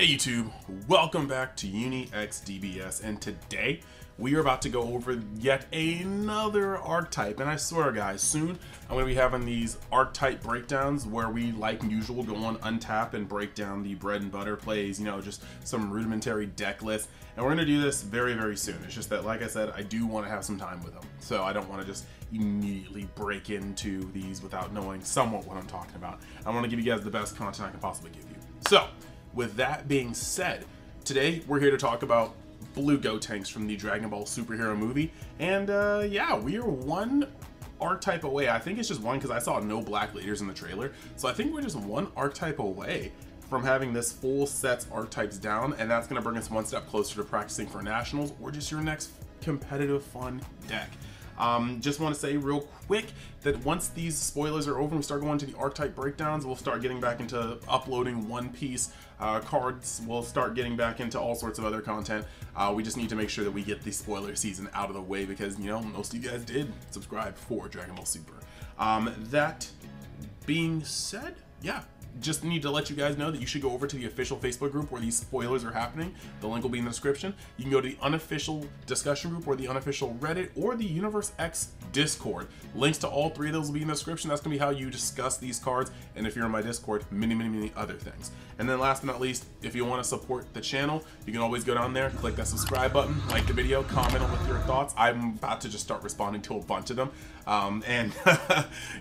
Hey YouTube, welcome back to Uni X DBS, and today we are about to go over yet another archetype. And I swear guys, soon I'm going to be having these archetype breakdowns where we, like usual, go on Untap and break down the bread and butter plays, you know, just some rudimentary deck lists. And we're going to do this very, very soon. It's just that, like I said, I do want to have some time with them. So I don't want to just immediately break into these without knowing somewhat what I'm talking about. I want to give you guys the best content I can possibly give you. So, with that being said, today we're here to talk about blue Gotenks from the Dragon Ball superhero movie. And yeah, we are one archetype away. I think it's just one because I saw no black leaders in the trailer. So I think we're just one archetype away from having this full sets archetypes down, and that's going to bring us one step closer to practicing for nationals or just your next competitive fun deck. Just want to say real quick that once these spoilers are over and we start going to the archetype breakdowns, we'll start getting back into uploading One Piece cards. We'll start getting back into all sorts of other content. We just need to make sure that we get the spoiler season out of the way because, you know, most of you guys did subscribe for Dragon Ball Super. That being said, yeah, just need to let you guys know that you should go over to the official Facebook group where these spoilers are happening. The link will be in the description. You can go to the unofficial discussion group or the unofficial Reddit or the Universe X Discord. Links to all three of those will be in the description. That's gonna be how you discuss these cards, and if you're in my Discord, many other things. And then last but not least, if you want to support the channel, you can always go down there, click that subscribe button, like the video, comment on with your thoughts. I'm about to just start responding to a bunch of them, and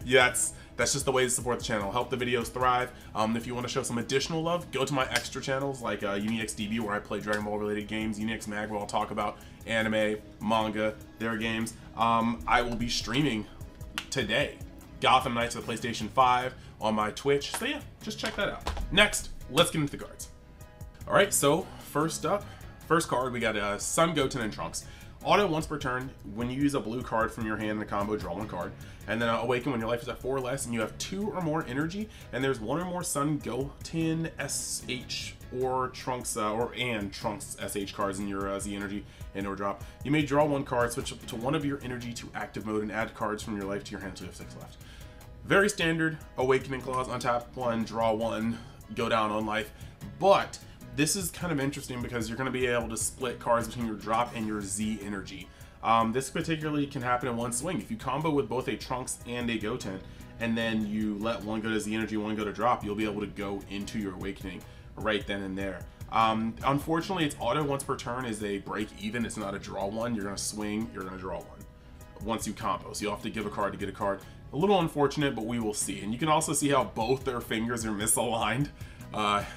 yeah, that's just the way to support the channel, help the videos thrive. If you want to show some additional love, go to my extra channels like Uni X DB, where I play Dragon Ball related games, Uni X Mag, where I'll talk about anime, manga, their games. I will be streaming today Gotham Knights of the PlayStation 5 on my Twitch, so yeah, just check that out. Next, let's get into the cards. Alright, so first up, first card, we got Sun, Goten, and Trunks. Auto once per turn, when you use a blue card from your hand in a combo, draw one card. And then awaken when your life is at 4 or less and you have 2 or more energy, and there's 1 or more Sun, Goten, SH, or Trunks, and Trunks SH cards in your Z energy and or drop. You may draw one card, switch up to one of your energy to active mode, and add cards from your life to your hand until you have 6 left. Very standard awakening clause, untap 1, draw 1, go down on life. But this is kind of interesting because you're going to be able to split cards between your drop and your Z energy. This particularly can happen in one swing. If you combo with both a Trunks and a Goten, and then you let one go to Z energy, one go to drop, you'll be able to go into your awakening right then and there. Unfortunately, it's auto once per turn is a break even. It's not a draw one. You're going to swing, you're going to draw one once you combo. So you'll have to give a card to get a card. A little unfortunate, but we will see. And you can also see how both their fingers are misaligned,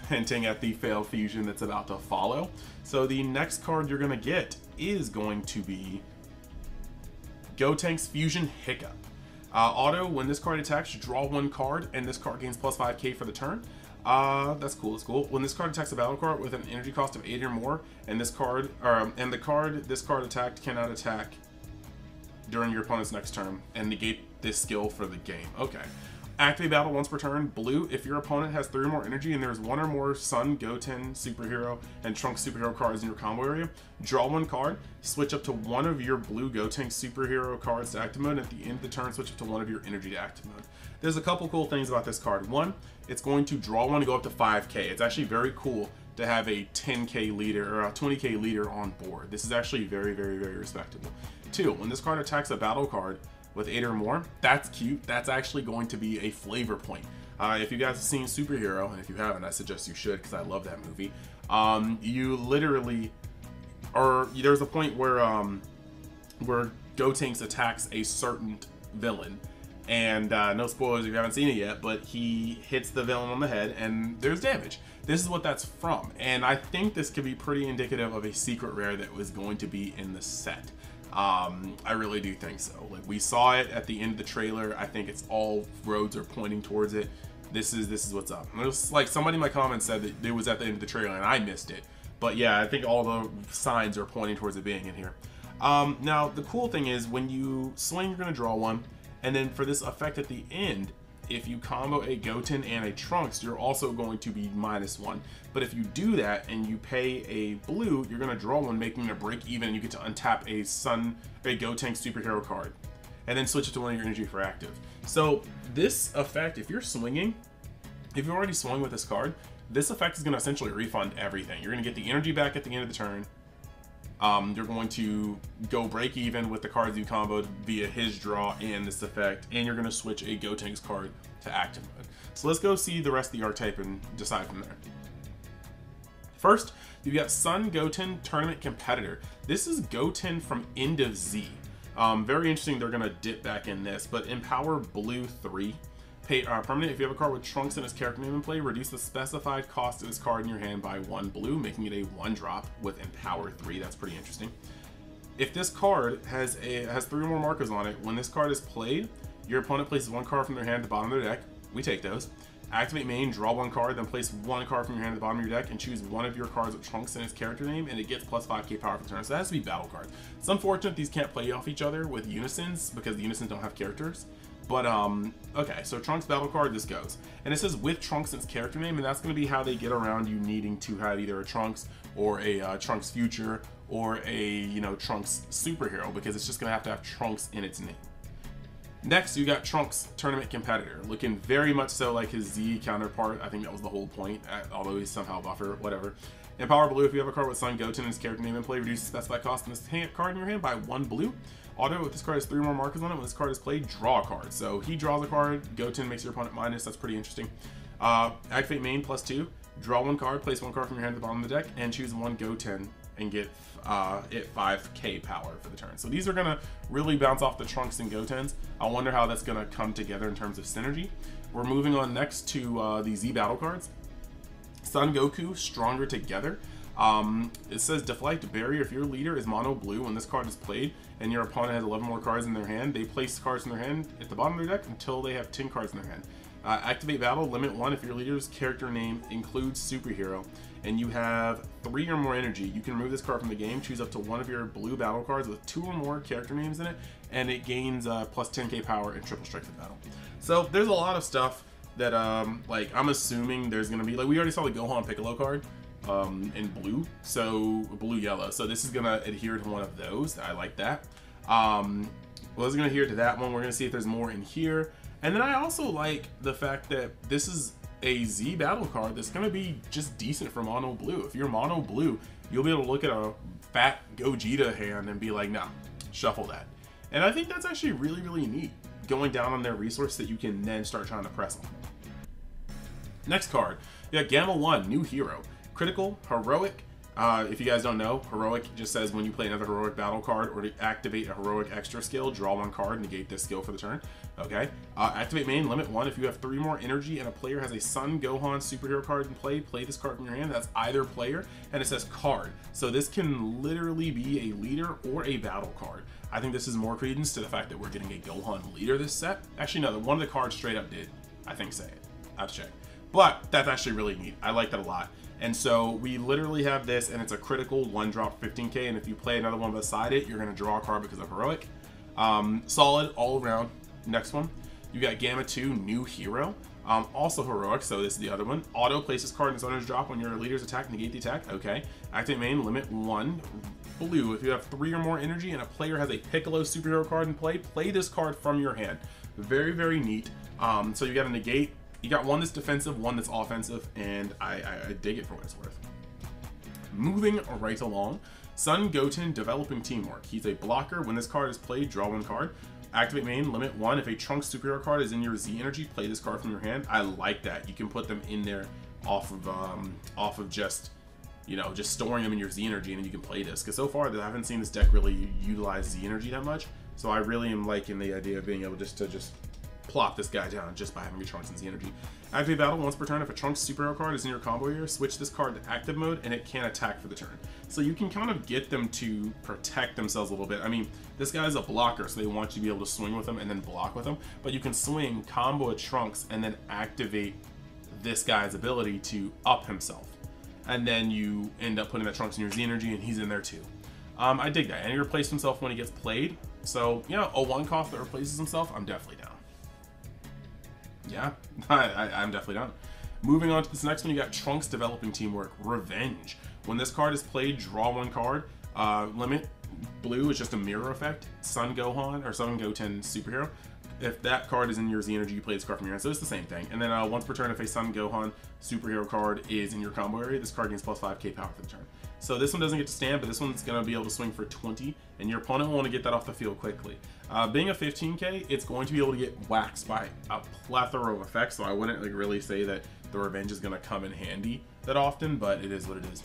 hinting at the failed fusion that's about to follow. So the next card you're going to get is going to be Gotenks Fusion Hiccup. Auto, when this card attacks, draw one card, and this card gains plus 5k for the turn. That's cool, that's cool. When this card attacks a battle card with an energy cost of 8 or more, and this card, this card attacked cannot attack during your opponent's next turn, and negate this skill for the game. Okay. Activate battle once per turn. Blue, if your opponent has 3 or more energy and there's 1 or more Sun, Goten, superhero, and Trunks superhero cards in your combo area, draw one card, switch up to one of your blue Gotenks superhero cards to active mode, and at the end of the turn, switch up to one of your energy to active mode. There's a couple cool things about this card. One, it's going to draw one to go up to 5k. It's actually very cool to have a 10k leader or a 20k leader on board. This is actually very respectable. 2, when this card attacks a battle card with 8 or more, that's cute. That's actually going to be a flavor point. If you guys have seen Superhero, and if you haven't, I suggest you should because I love that movie. You literally, or there's a point where Gotenks attacks a certain villain, and no spoilers if you haven't seen it yet, but he hits the villain on the head and there's damage. This is what that's from, and I think this could be pretty indicative of a secret rare that was going to be in the set. I really do think so. Like, we saw it at the end of the trailer. I think it's all roads are pointing towards it. This is what's up. It was like somebody in my comments said that it was at the end of the trailer and I missed it. But yeah, I think all the signs are pointing towards it being in here. Now the cool thing is when you swing, you're gonna draw one, and then for this effect at the end, if you combo a Goten and a Trunks, you're also going to be -1. But if you do that and you pay a blue, you're going to draw one, making it a break even, and you get to untap a Gotenks superhero card. And then switch it to one of your energy for active. So this effect, if you're swinging, if you've already swung with this card, this effect is going to essentially refund everything. You're going to get the energy back at the end of the turn. You're going to go break even with the cards you comboed via his draw and this effect, and you're going to switch a Gotenks card to active mode. So let's go see the rest of the archetype and decide from there. First, you've got Sun Goten Tournament Competitor. This is Goten from End of Z. Very interesting, they're going to dip back in this, but Empower Blue 3. Pay permanent, if you have a card with Trunks in its character name in play, reduce the specified cost of this card in your hand by 1 blue, making it a 1-drop with Empower 3. That's pretty interesting. If this card has 3 or more markers on it, when this card is played, your opponent places 1 card from their hand at the bottom of their deck. We take those. Activate main, draw 1 card, then place 1 card from your hand at the bottom of your deck and choose one of your cards with Trunks in its character name, and it gets plus 5k power for the turn. So that has to be battle cards. It's unfortunate these can't play off each other with unisons because the unisons don't have characters. But, okay, so Trunks battle card, this goes. And it says with Trunks in its character name, and that's going to be how they get around you needing to have either a Trunks or a Trunks Future or a, you know, Trunks Superhero, because it's just going to have Trunks in its name. Next, you got Trunks Tournament Competitor, looking very much so like his Z counterpart. I think that was the whole point, although he's somehow buffer, whatever. Empower Blue, if you have a card with Sun Goten in its character name in play, reduce the specified cost of this card in your hand by 1 blue. Auto, if this card has 3 or more markers on it, when this card is played, draw a card. So he draws a card, Goten makes your opponent minus, that's pretty interesting. Activate main +2, draw 1 card, place 1 card from your hand at the bottom of the deck, and choose 1 Goten and get it 5k power for the turn. So these are gonna really bounce off the Trunks and Gotens. I wonder how that's gonna come together in terms of synergy. We're moving on next to the Z battle cards. Son Goku, Stronger Together. It says Deflect Barrier. If your leader is mono blue when this card is played and your opponent has 11 more cards in their hand, they place cards in their hand at the bottom of their deck until they have 10 cards in their hand. Activate Battle, limit 1 if your leader's character name includes superhero and you have 3 or more energy. You can remove this card from the game, choose up to 1 of your blue battle cards with 2 or more character names in it, and it gains plus 10k power and triple strike in battle. So there's a lot of stuff that like I'm assuming there's gonna be, like we already saw the Gohan Piccolo card in blue, so blue-yellow. So this is gonna adhere to one of those. I like that. Well, it's gonna adhere to that one. We're gonna see if there's more in here. And then I also like the fact that this is a Z battle card that's gonna be just decent for mono blue. If you're mono blue, you'll be able to look at a fat Gogeta hand and be like, nah, shuffle that. And I think that's actually really, really neat, going down on their resource that you can then start trying to press on. Next card, you got Gamma 1, New Hero. Critical, Heroic. If you guys don't know, Heroic just says when you play another Heroic battle card or to activate a Heroic extra skill, draw 1 card, negate this skill for the turn. Okay. Activate main, limit 1. If you have 3 more energy and a player has a Sun Gohan superhero card in play, play this card from your hand. That's either player, and it says card. So this can literally be a leader or a battle card. I think this is more credence to the fact that we're getting a Gohan leader this set. Actually, no, one of the cards straight up did, I think, say it. I have to check. But that's actually really neat. I like that a lot. And so we literally have this, and it's a critical 1-drop 15k, and if you play another one beside it, you're going to draw a card because of Heroic. Solid all around. Next one, you got Gamma 2, New Hero. Also Heroic, so this is the other one. Auto, place this card in its owner's drop when your leader's attack, negate the attack. Okay. Activate main, limit 1. Blue, if you have 3 or more energy and a player has a Piccolo superhero card in play, play this card from your hand. Very, very neat. So you got a negate. You got one that's defensive, one that's offensive, and I dig it for what it's worth. Moving right along, Sun Goten, Developing Teamwork. He's a blocker. When this card is played, draw 1 card. Activate main, limit 1. If a Trunks superhero card is in your Z energy, play this card from your hand. I like that. You can put them in there off of just, you know, just storing them in your Z energy, and then you can play this. Because so far, I haven't seen this deck really utilize Z energy that much. So I really am liking the idea of being able just to plop this guy down just by having your Trunks and Z energy. Activate battle once per turn. If a Trunks superhero card is in your combo here, switch this card to active mode and it can attack for the turn. So you can kind of get them to protect themselves a little bit. I mean, this guy's a blocker, so they want you to be able to swing with him and then block with him. But you can swing, combo a Trunks, and then activate this guy's ability to up himself. And then you end up putting that Trunks in your Z energy and he's in there too. I dig that. And he replaces himself when he gets played. So, yeah, a 1 cost that replaces himself, I'm definitely down. Yeah, I'm definitely down. Moving on to this next one, you got Trunks Developing Teamwork, Revenge. When this card is played, draw 1 card. Limit blue is just a mirror effect. Sun Gohan or Sun Goten superhero. If that card is in your Z energy, you play this card from your hand. So it's the same thing. And then once per turn, if a Sun Gohan superhero card is in your combo area, this card gains plus 5k power for the turn. So this one doesn't get to stand, but this one's going to be able to swing for 20, and your opponent will want to get that off the field quickly. Being a 15k, it's going to be able to get waxed by a plethora of effects, so I wouldn't like really say that the revenge is going to come in handy that often, but it is what it is.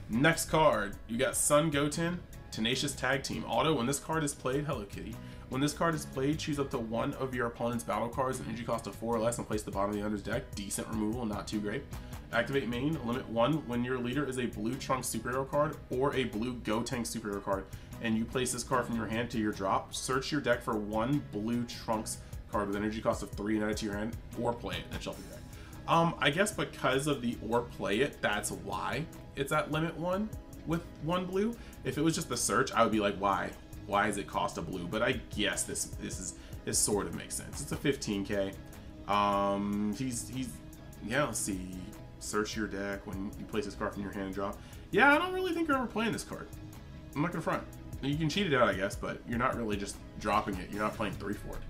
Next card, you got Sun Goten, Tenacious Tag Team. Auto, when this card is played, Hello Kitty. When this card is played, choose up to one of your opponent's battle cards, an energy cost of 4 or less, and place the bottom of the other's deck. Decent removal, not too great. Activate main, limit 1 when your leader is a blue Trunks superhero card or a blue Gotenks superhero card, and you place this card from your hand to your drop. Search your deck for one blue Trunks card with an energy cost of 3 and add it to your hand, or play it, then shuffle your deck. I guess because of the or play it, that's why it's at limit 1 with 1 blue. If it was just the search, I would be like, why? Why does it cost a blue? But I guess this sort of makes sense. It's a 15k. Yeah, let's see. Search your deck when you place this card from your hand and drop. Yeah, I don't really think you're ever playing this card. I'm not gonna front. You can cheat it out, I guess, but you're not really just dropping it. You're not playing 3 for it.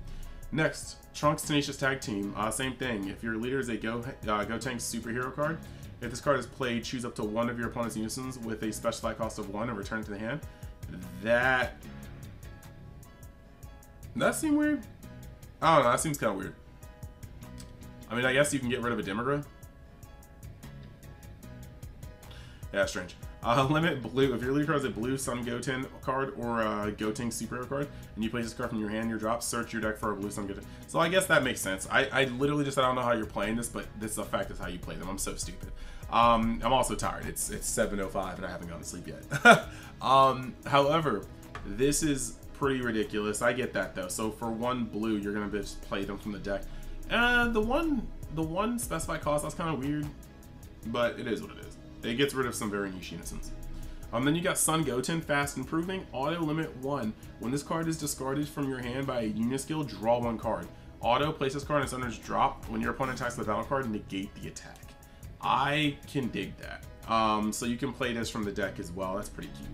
Next, Trunks Tenacious Tag Team. Same thing. If your leader is a Gotenks superhero card, if this card is played, choose up to one of your opponent's unisons with a specified cost of 1 and return it to the hand. That seems weird. I don't know, that seems kind of weird. I mean, I guess you can get rid of a Demigra. Yeah, strange. Limit blue. If your leader card is a blue Sun Goten card or a Gotenks superhero card, and you place this card from your hand, your drop, search your deck for a blue Sun Goten. So I guess that makes sense. I literally just, I don't know how you're playing this, but this is a fact is how you play them. I'm so stupid. I'm also tired. It's 7:05 and I haven't gone to sleep yet. However, this is pretty ridiculous. I get that though. So for 1 blue, you're gonna just play them from the deck. And the one specified cost, that's kind of weird, but it is what it is. It gets rid of some very niche unisons. Then you got Sun Goten, Fast Improving, Auto Limit 1. When this card is discarded from your hand by a Uniskill, draw 1 card. Auto, place this card in its owner's drop. When your opponent attacks the battle card, negate the attack. I can dig that. So you can play this from the deck as well. That's pretty cute.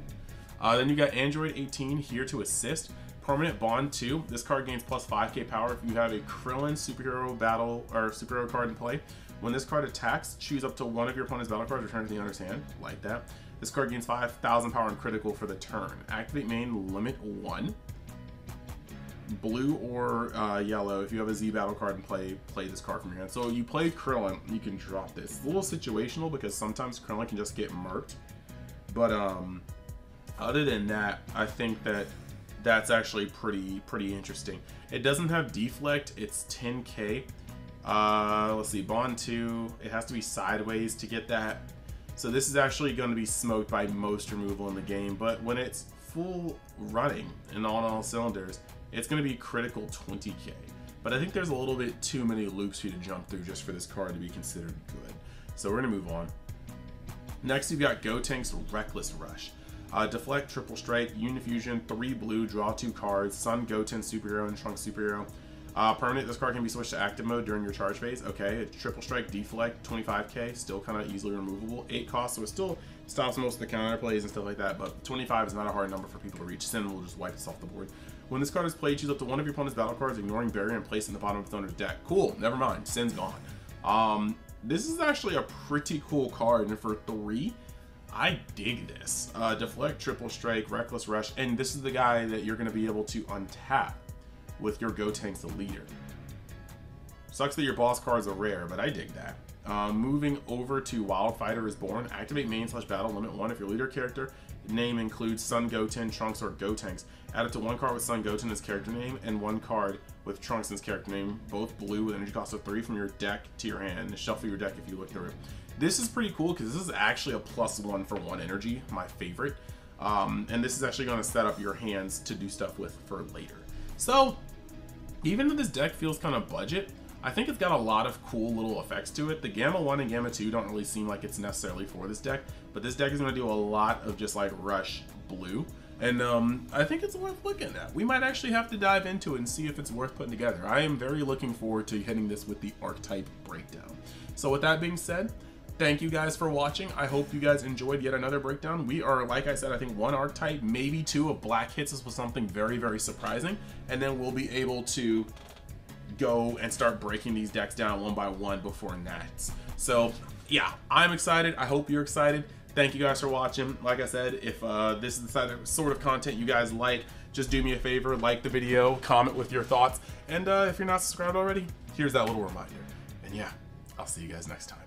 Then you got Android 18 here to assist. Permanent Bond 2. This card gains plus 5k power if you have a Krillin superhero battle or superhero card in play. When this card attacks, choose up to one of your opponent's battle cards, return it to the owner's hand, like that. This card gains 5,000 power and critical for the turn. Activate main, limit 1. Blue or yellow, if you have a Z battle card in play, play this card from your hand. So you play Krillin, you can drop this. It's a little situational because sometimes Krillin can just get murked. But other than that, I think that that's actually pretty interesting. It doesn't have deflect, it's 10k. Let's see, Bond 2, it has to be sideways to get that. So this is actually going to be smoked by most removal in the game, but when it's full running and on all cylinders, it's going to be critical 20k. But I think there's a little bit too many loops for you to jump through just for this card to be considered good. So we're going to move on. Next, you've got Gotenks Reckless Rush. Deflect, Triple Strike, Unifusion, 3 blue, draw 2 cards, Sun Goten superhero and Trunks superhero. Permanent, this card can be switched to active mode during your charge phase. Okay, it's Triple Strike, Deflect, 25k, still kind of easily removable. 8 costs, so it still stops most of the counter plays and stuff like that, but 25 is not a hard number for people to reach. Sin will just wipe this off the board. When this card is played, choose up to one of your opponent's battle cards, ignoring barrier, and place it in the bottom of its owner's deck. Cool, never mind, Sin's gone. This is actually a pretty cool card, and for 3, I dig this. Deflect, Triple Strike, Reckless Rush, and this is the guy that you're going to be able to untap with your Gotenks the leader. Sucks that your boss cards are rare, but I dig that. Moving over to Wildfighter is Born. Activate main/battle, limit 1 if your leader character name includes Sun Goten, Trunks, or Gotenks. Add it to 1 card with Sun Goten as character name and 1 card with Trunks as character name, both blue with energy cost of 3 from your deck to your hand, and shuffle your deck if you look through it. This is pretty cool because this is actually a +1 for 1 energy, my favorite. And this is actually going to set up your hands to do stuff with for later. So even though this deck feels kind of budget, I think it's got a lot of cool little effects to it. The Gamma 1 and Gamma 2 don't really seem like it's necessarily for this deck, but this deck is going to do a lot of just like rush blue. And I think it's worth looking at. We might actually have to dive into it and see if it's worth putting together. I am very looking forward to hitting this with the archetype breakdown. So with that being said, thank you guys for watching. I hope you guys enjoyed yet another breakdown. We are, like I said, I think one archetype, maybe two of black hits us with something very, very surprising. And then we'll be able to go and start breaking these decks down one by one before Nats. So yeah, I'm excited. I hope you're excited. Thank you guys for watching. Like I said, if this is the sort of content you guys like, just do me a favor, like the video, comment with your thoughts. And if you're not subscribed already, here's that little reminder. And yeah, I'll see you guys next time.